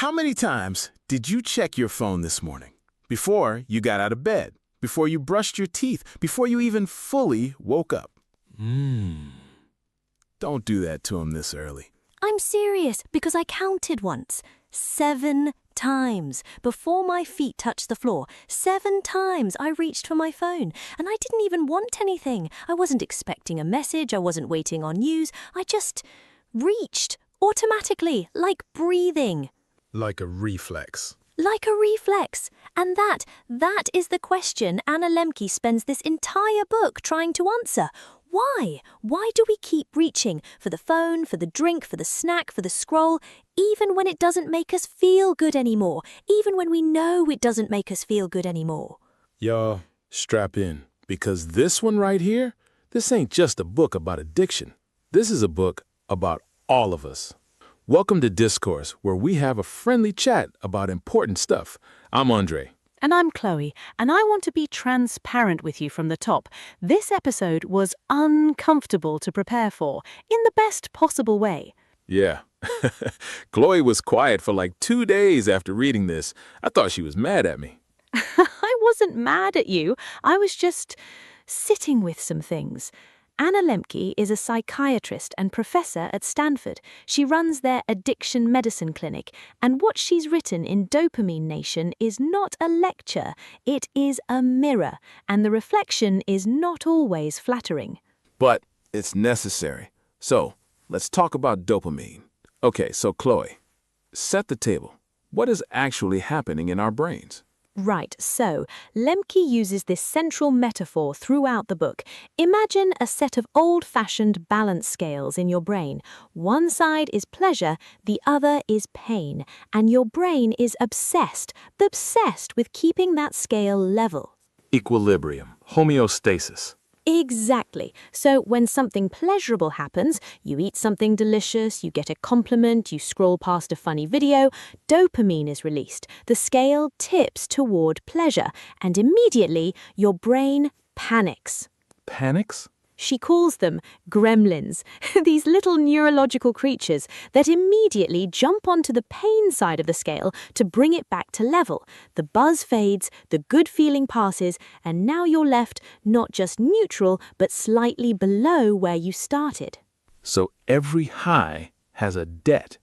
How many times did you check your phone this morning? Before you got out of bed, before you brushed your teeth, before you even fully woke up? Don't do that to him this early. I'm serious because I counted once. 7 times. Before my feet touched the floor, 7 times I reached for my phone. And I didn't even want anything. I wasn't expecting a message. I wasn't waiting on news. I just reached automatically, like breathing. Like a reflex. Like a reflex. And that is the question Anna Lembke spends this entire book trying to answer. Why? Why do we keep reaching for the phone, for the drink, for the snack, for the scroll, even when it doesn't make us feel good anymore, even when we know it doesn't make us feel good anymore? Y'all, strap in, because this one right here, this ain't just a book about addiction. This is a book about all of us. Welcome to Discourse, where we have a friendly chat about important stuff. I'm Andre. And I'm Chloe, and I want to be transparent with you from the top. This episode was uncomfortable to prepare for, in the best possible way. Yeah. Chloe was quiet for like 2 days after reading this. I thought she was mad at me. I wasn't mad at you. I was just sitting with some things. Anna Lembke is a psychiatrist and professor at Stanford. She runs their addiction medicine clinic, and what she's written in Dopamine Nation is not a lecture, it is a mirror, and the reflection is not always flattering. But it's necessary. So, let's talk about dopamine. Okay, so Chloe, set the table. What is actually happening in our brains? Right, so Lembke uses this central metaphor throughout the book. Imagine a set of old-fashioned balance scales in your brain. One side is pleasure, the other is pain, and your brain is obsessed with keeping that scale level. Equilibrium, homeostasis. Exactly. So when something pleasurable happens, you eat something delicious, you get a compliment, you scroll past a funny video, dopamine is released. The scale tips toward pleasure, and immediately your brain panics. Panics? She calls them gremlins, these little neurological creatures that immediately jump onto the pain side of the scale to bring it back to level. The buzz fades, the good feeling passes, and now you're left not just neutral, but slightly below where you started. So every high has a debt.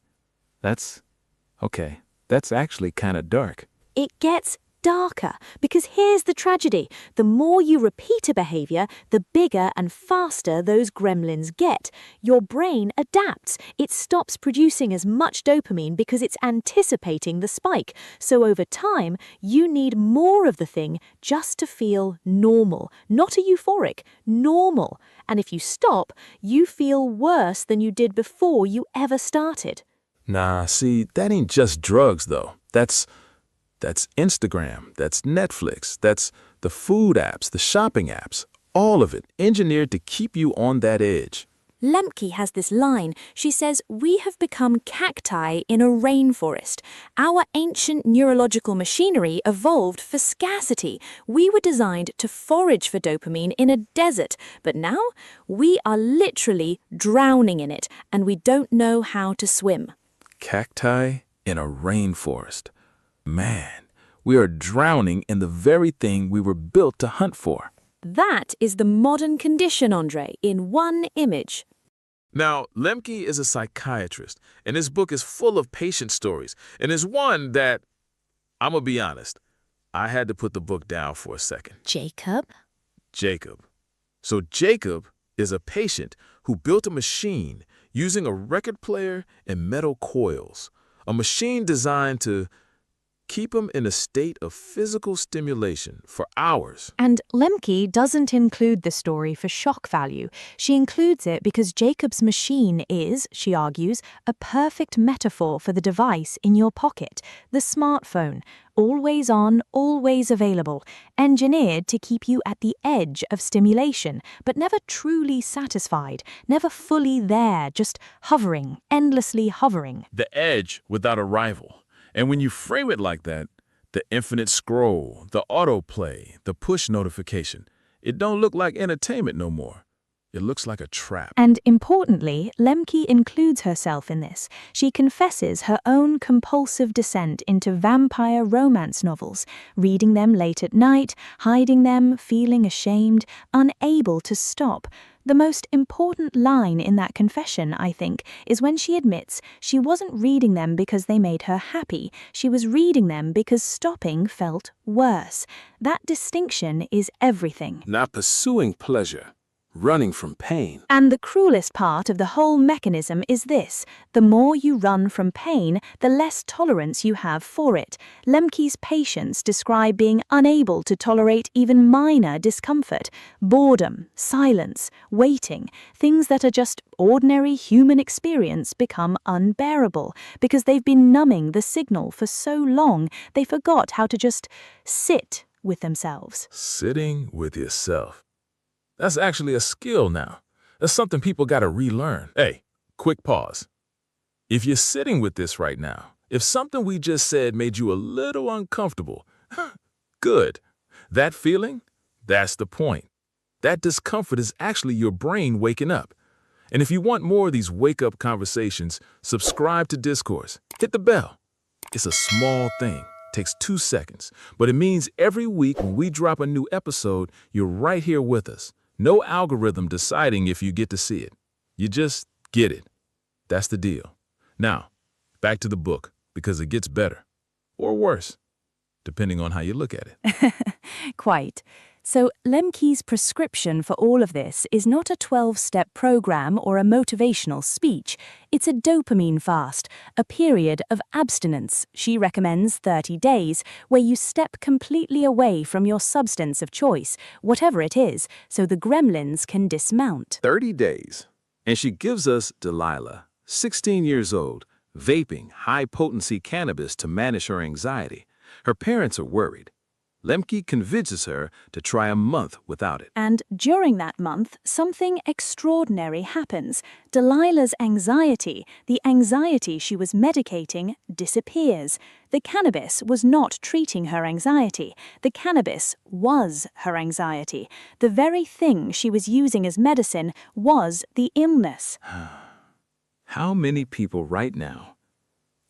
That's actually kind of dark. It gets darker, because here's the tragedy. The more you repeat a behavior, the bigger and faster those gremlins get. Your brain adapts. It stops producing as much dopamine because it's anticipating the spike. So over time, you need more of the thing just to feel normal. Not a euphoric, normal. And if you stop, you feel worse than you did before you ever started. Nah, see, that ain't just drugs, though. That's Instagram, that's Netflix, that's the food apps, the shopping apps, all of it engineered to keep you on that edge. Lembke has this line. She says, "We have become cacti in a rainforest. Our ancient neurological machinery evolved for scarcity. We were designed to forage for dopamine in a desert, but now we are literally drowning in it, and we don't know how to swim." Cacti in a rainforest. Man, we are drowning in the very thing we were built to hunt for. That is the modern condition, Andre, in one image. Now, Lembke is a psychiatrist, and his book is full of patient stories, and is one that, I'm gonna be honest, I had to put the book down for a second. Jacob? So Jacob is a patient who built a machine using a record player and metal coils, a machine designed to keep him in a state of physical stimulation for hours. And Lembke doesn't include the story for shock value. She includes it because Jacob's machine is, she argues, a perfect metaphor for the device in your pocket, the smartphone, always on, always available, engineered to keep you at the edge of stimulation, but never truly satisfied, never fully there, just hovering, endlessly hovering. The edge without a rival. And when you frame it like that, the infinite scroll, the autoplay, the push notification, it don't look like entertainment no more. It looks like a trap. And importantly, Lemke includes herself in this. She confesses her own compulsive descent into vampire romance novels, reading them late at night, hiding them, feeling ashamed, unable to stop. The most important line in that confession, I think, is when she admits she wasn't reading them because they made her happy. She was reading them because stopping felt worse. That distinction is everything. Not pursuing pleasure, running from pain. And the cruelest part of the whole mechanism is this: the more you run from pain, the less tolerance you have for it. Lemke's patients describe being unable to tolerate even minor discomfort, boredom, silence, waiting. Things that are just ordinary human experience become unbearable because they've been numbing the signal for so long they forgot how to just sit with themselves. Sitting with yourself. That's actually a skill now. That's something people got to relearn. Hey, quick pause. If you're sitting with this right now, if something we just said made you a little uncomfortable, good. That feeling, that's the point. That discomfort is actually your brain waking up. And if you want more of these wake-up conversations, subscribe to Discourse. Hit the bell. It's a small thing. Takes 2 seconds. But it means every week when we drop a new episode, you're right here with us. No algorithm deciding if you get to see it. You just get it. That's the deal. Now, back to the book, because it gets better. Or worse, depending on how you look at it. Quite. So Lemke's prescription for all of this is not a 12-step program or a motivational speech. It's a dopamine fast, a period of abstinence. She recommends 30 days, where you step completely away from your substance of choice, whatever it is, so the gremlins can dismount. 30 days. And she gives us Delilah, 16 years old, vaping high-potency cannabis to manage her anxiety. Her parents are worried. Lemke convinces her to try a month without it. And during that month, something extraordinary happens. Delilah's anxiety, the anxiety she was medicating, disappears. The cannabis was not treating her anxiety. The cannabis was her anxiety. The very thing she was using as medicine was the illness. How many people right now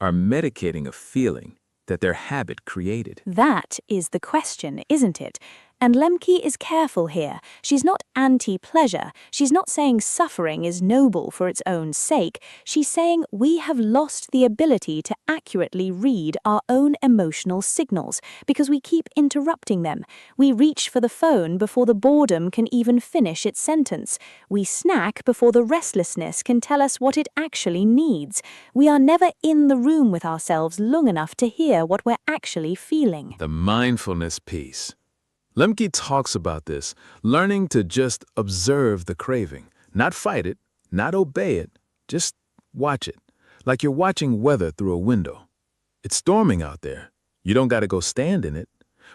are medicating a feeling that their habit created? That is the question, isn't it? And Lemke is careful here. She's not anti-pleasure. She's not saying suffering is noble for its own sake. She's saying we have lost the ability to accurately read our own emotional signals because we keep interrupting them. We reach for the phone before the boredom can even finish its sentence. We snack before the restlessness can tell us what it actually needs. We are never in the room with ourselves long enough to hear what we're actually feeling. The mindfulness piece. Lemke talks about this, learning to just observe the craving, not fight it, not obey it, just watch it, like you're watching weather through a window. It's storming out there. You don't got to go stand in it,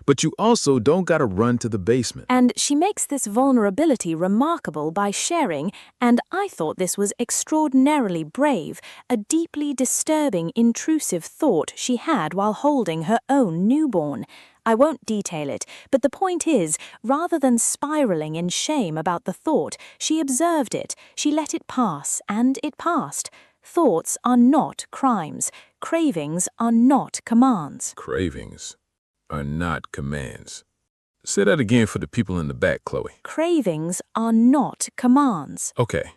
but you also don't got to run to the basement. And she makes this vulnerability remarkable by sharing, and I thought this was extraordinarily brave, a deeply disturbing, intrusive thought she had while holding her own newborn. I won't detail it, but the point is, rather than spiraling in shame about the thought, she observed it, she let it pass, and it passed. Thoughts are not crimes. Cravings are not commands. Cravings are not commands. Say that again for the people in the back, Chloe. Cravings are not commands. Okay.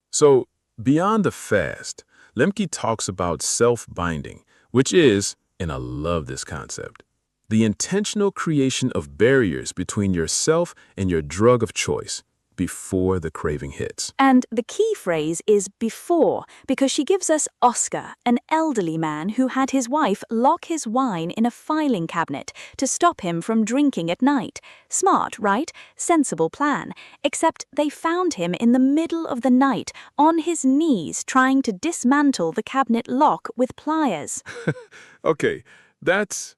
So, beyond the fast, Lemke talks about self-binding, which is, and I love this concept, the intentional creation of barriers between yourself and your drug of choice before the craving hits. And the key phrase is before, because she gives us Oscar, an elderly man who had his wife lock his wine in a filing cabinet to stop him from drinking at night. Smart, right? Sensible plan. Except they found him in the middle of the night, on his knees, trying to dismantle the cabinet lock with pliers. Okay, that's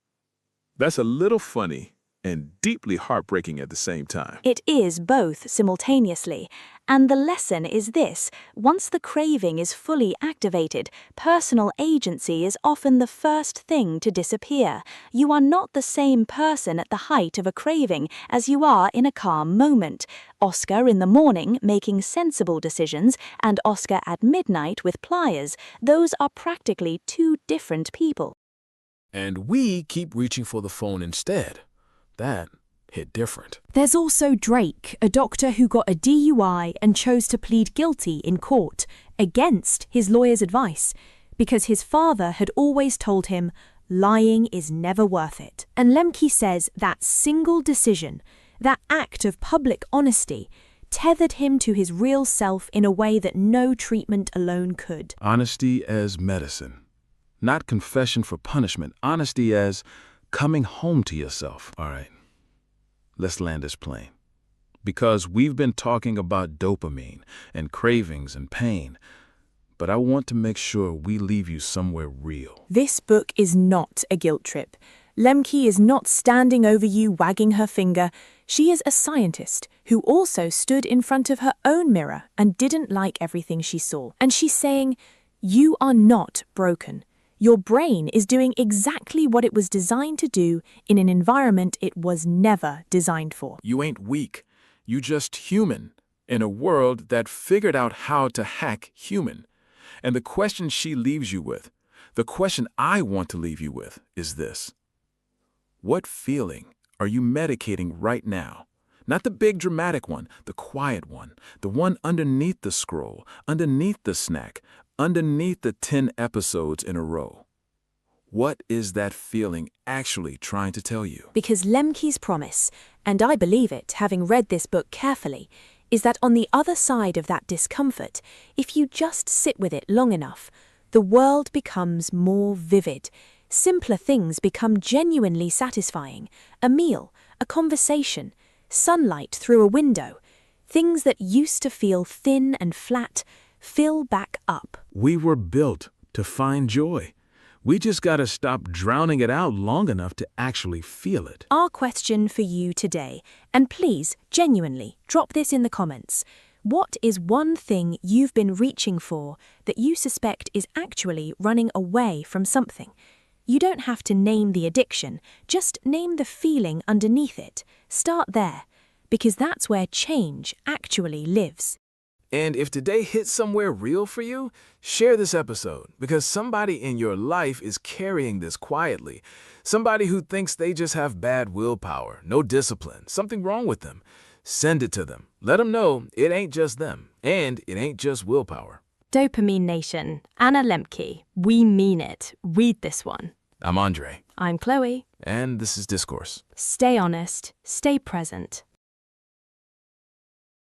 a little funny and deeply heartbreaking at the same time. It is both simultaneously. And the lesson is this: once the craving is fully activated, personal agency is often the first thing to disappear. You are not the same person at the height of a craving as you are in a calm moment. Oscar in the morning making sensible decisions and Oscar at midnight with pliers, those are practically two different people. And we keep reaching for the phone instead. That hit different. There's also Drake, a doctor who got a DUI and chose to plead guilty in court, against his lawyer's advice, because his father had always told him, lying is never worth it. And Lembke says that single decision, that act of public honesty, tethered him to his real self in a way that no treatment alone could. Honesty as medicine. Not confession for punishment. Honesty as coming home to yourself. All right, let's land this plane. Because we've been talking about dopamine and cravings and pain, but I want to make sure we leave you somewhere real. This book is not a guilt trip. Lembke is not standing over you wagging her finger. She is a scientist who also stood in front of her own mirror and didn't like everything she saw. And she's saying, you are not broken. Your brain is doing exactly what it was designed to do in an environment it was never designed for. You ain't weak. You just human in a world that figured out how to hack human. And the question she leaves you with, the question I want to leave you with, is this. What feeling are you medicating right now? Not the big dramatic one, the quiet one, the one underneath the scroll, underneath the snack, underneath the 10 episodes in a row. What is that feeling actually trying to tell you? Because Lemke's promise, and I believe it, having read this book carefully, is that on the other side of that discomfort, if you just sit with it long enough, the world becomes more vivid. Simpler things become genuinely satisfying. A meal, a conversation, sunlight through a window. Things that used to feel thin and flat fill back up. We were built to find joy. We just gotta stop drowning it out long enough to actually feel it. Our question for you today, and please, genuinely, drop this in the comments. What is one thing you've been reaching for that you suspect is actually running away from something? You don't have to name the addiction, just name the feeling underneath it. Start there, because that's where change actually lives. And if today hit somewhere real for you, share this episode, because somebody in your life is carrying this quietly. Somebody who thinks they just have bad willpower, no discipline, something wrong with them. Send it to them. Let them know it ain't just them, and it ain't just willpower. Dopamine Nation, Anna Lembke, we mean it. Read this one. I'm Andre. I'm Chloe. And this is Discourse. Stay honest, stay present.